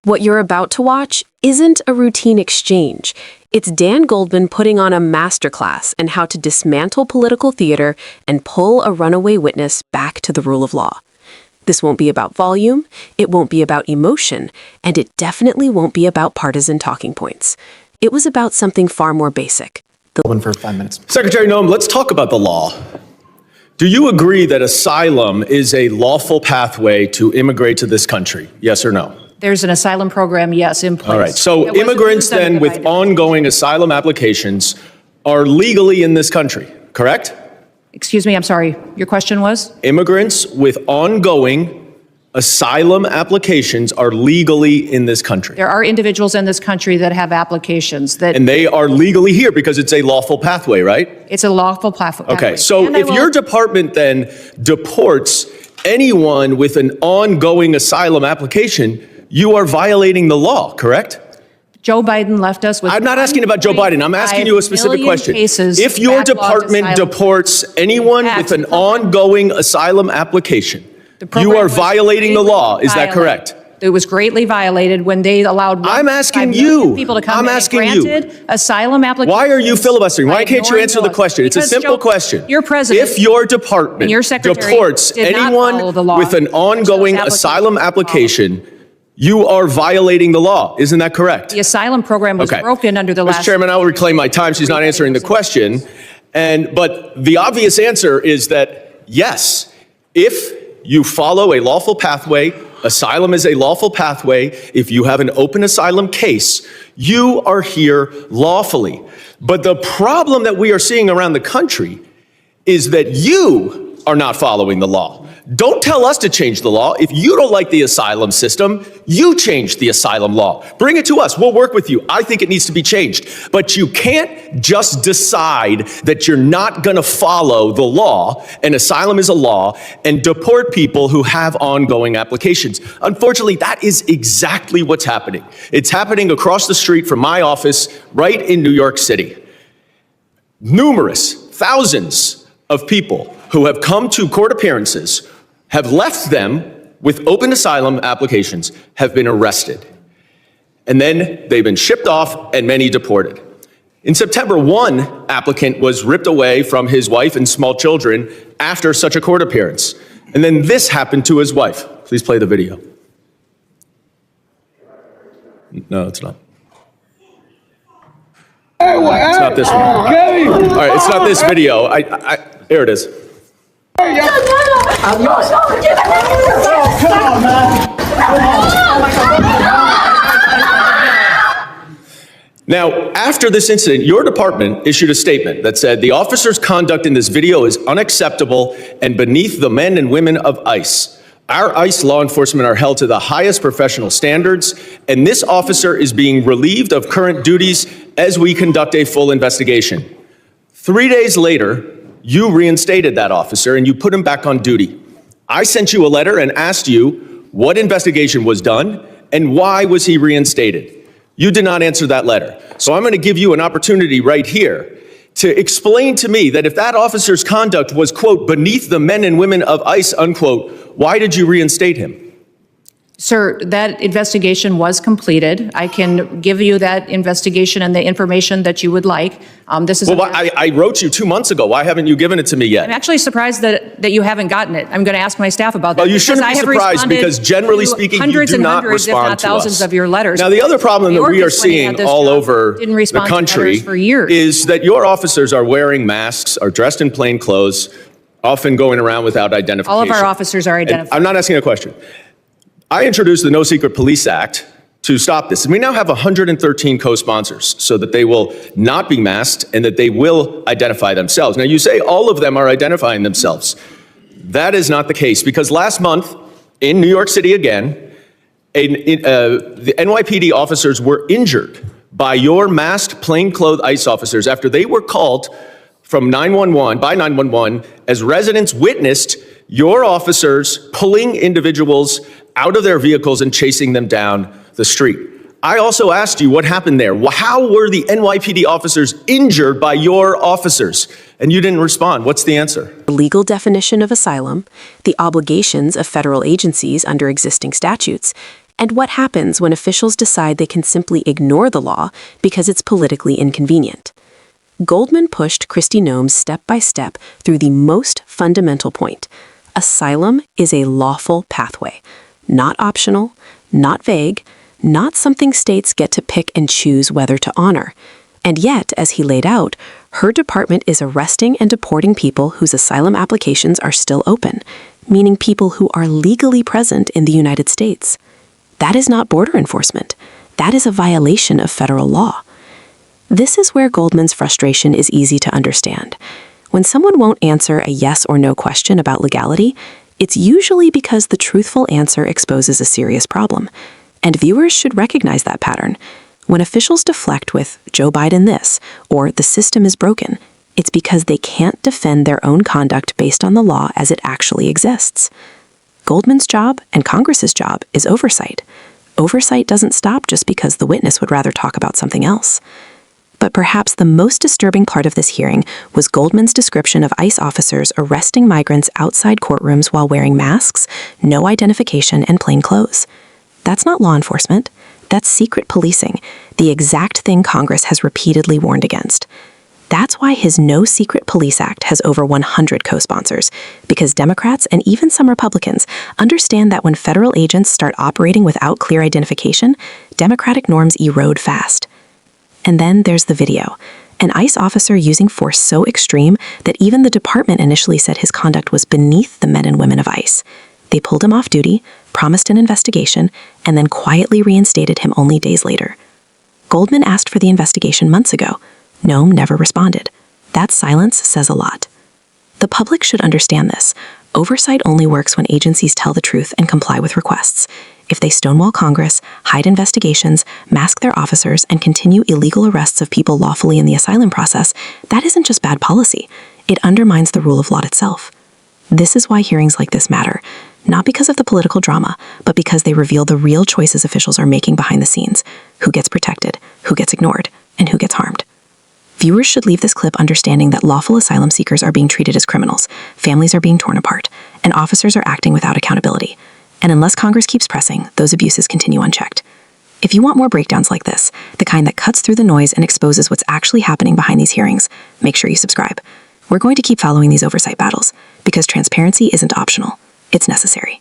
What you're about to watch isn't a routine exchange. It's Dan Goldman putting on a masterclass in how to dismantle political theater and pull a runaway witness back to the rule of law. This won't be about volume, it won't be about emotion, and it definitely won't be about partisan talking points. It was about something far more basic. For 5 minutes. Secretary Noem, let's talk about the law. Do you agree that asylum is a lawful pathway to immigrate to this country? Yes or no? There's an asylum program, yes, in place. All right. So immigrants then with ongoing asylum applications are legally in this country, correct? Excuse me, I'm sorry. Your question was? Immigrants with ongoing asylum applications are legally in this country. There are individuals in this country that have applications that... And they are legally here because it's a lawful pathway, right? It's a lawful pathway. Okay, so if your department then deports anyone with an ongoing asylum application, you are violating the law, correct? Joe Biden left us with... I'm not asking about Joe Biden. I'm asking you a specific question. If your department deports anyone with an ongoing asylum application, you are violating the law. Is that correct? It was greatly violated when they allowed I'm asking you. people to come I'm in and asking granted asylum applications. Why are you filibustering? Why can't you answer the question? It's a simple question. Your president, if your department and your secretary deports did not anyone follow the law, with an ongoing asylum application, you are violating the law. Isn't that correct? The asylum program was broken under the last... Mr. Chairman, I will reclaim my time. She's not answering the question. But the obvious answer is that, yes, if you follow a lawful pathway, asylum is a lawful pathway. If you have an open asylum case, you are here lawfully. But the problem that we are seeing around the country is that you are not following the law. Don't tell us to change the law. If you don't like the asylum system, you change the asylum law. Bring it to us. We'll work with you. I think it needs to be changed. But you can't just decide that you're not going to follow the law, and asylum is a law, and deport people who have ongoing applications. Unfortunately, that is exactly what's happening. It's happening across the street from my office right in New York City. Numerous, thousands of people who have come to court appearances, have left them with open asylum applications, have been arrested. And then they've been shipped off and many deported. In September, one applicant was ripped away from his wife and small children after such a court appearance. And then this happened to his wife. Please play the video. No, it's not. It's not this one. All right, it's not this video. Here it is. Now, after this incident, your department issued a statement that said the officer's conduct in this video is unacceptable and beneath the men and women of ICE. Our ICE law enforcement are held to the highest professional standards, and this officer is being relieved of current duties as we conduct a full investigation. 3 days later, you reinstated that officer and you put him back on duty. I sent you a letter and asked you what investigation was done and why was he reinstated. You did not answer that letter. So I'm going to give you an opportunity right here to explain to me that if that officer's conduct was, quote, beneath the men and women of ICE, unquote, why did you reinstate him? Sir, that investigation was completed. I can give you that investigation and the information that you would like. This is. Well, I wrote you 2 months ago. Why haven't you given it to me yet? I'm actually surprised that you haven't gotten it. I'm going to ask my staff about that. Well, you shouldn't be surprised because generally speaking, you do not respond to us. Hundreds and hundreds, if not thousands of your letters. Now, the other problem that we are seeing all over the country is that your officers are wearing masks, are dressed in plain clothes, often going around without identification. All of our officers are identified. I'm not asking a question. I introduced the No Secret Police Act to stop this, and we now have 113 co-sponsors so that they will not be masked and that they will identify themselves. Now, you say all of them are identifying themselves. That is not the case, because last month in New York City again, the NYPD officers were injured by your masked plainclothes ICE officers after they were called from 911 as residents witnessed your officers pulling individuals out of their vehicles and chasing them down the street. I also asked you what happened there. How were the NYPD officers injured by your officers? And you didn't respond. What's the answer? The legal definition of asylum, the obligations of federal agencies under existing statutes, and what happens when officials decide they can simply ignore the law because it's politically inconvenient. Goldman pushed Kristi Noem step by step through the most fundamental point. Asylum is a lawful pathway, not optional, not vague, not something states get to pick and choose whether to honor. And yet, as he laid out, her department is arresting and deporting people whose asylum applications are still open, meaning people who are legally present in the United States. That is not border enforcement. That is a violation of federal law. This is where Goldman's frustration is easy to understand. When someone won't answer a yes or no question about legality, it's usually because the truthful answer exposes a serious problem. And viewers should recognize that pattern. When officials deflect with "Joe Biden this" or "the system is broken," it's because they can't defend their own conduct based on the law as it actually exists. Goldman's job and Congress's job is oversight. Oversight doesn't stop just because the witness would rather talk about something else. But perhaps the most disturbing part of this hearing was Goldman's description of ICE officers arresting migrants outside courtrooms while wearing masks, no identification, and plain clothes. That's not law enforcement. That's secret policing, the exact thing Congress has repeatedly warned against. That's why his No Secret Police Act has over 100 co-sponsors, because Democrats and even some Republicans understand that when federal agents start operating without clear identification, democratic norms erode fast. And then there's the video. An ICE officer using force so extreme that even the department initially said his conduct was beneath the men and women of ICE. They pulled him off duty, promised an investigation, and then quietly reinstated him only days later. Goldman asked for the investigation months ago. Noem never responded. That silence says a lot. The public should understand this. Oversight only works when agencies tell the truth and comply with requests. If they stonewall Congress, hide investigations, mask their officers, and continue illegal arrests of people lawfully in the asylum process, that isn't just bad policy. It undermines the rule of law itself. This is why hearings like this matter, not because of the political drama, but because they reveal the real choices officials are making behind the scenes: who gets protected, who gets ignored, and who gets harmed. Viewers should leave this clip understanding that lawful asylum seekers are being treated as criminals, families are being torn apart, and officers are acting without accountability. And unless Congress keeps pressing, those abuses continue unchecked. If you want more breakdowns like this, the kind that cuts through the noise and exposes what's actually happening behind these hearings, make sure you subscribe. We're going to keep following these oversight battles, because transparency isn't optional, it's necessary.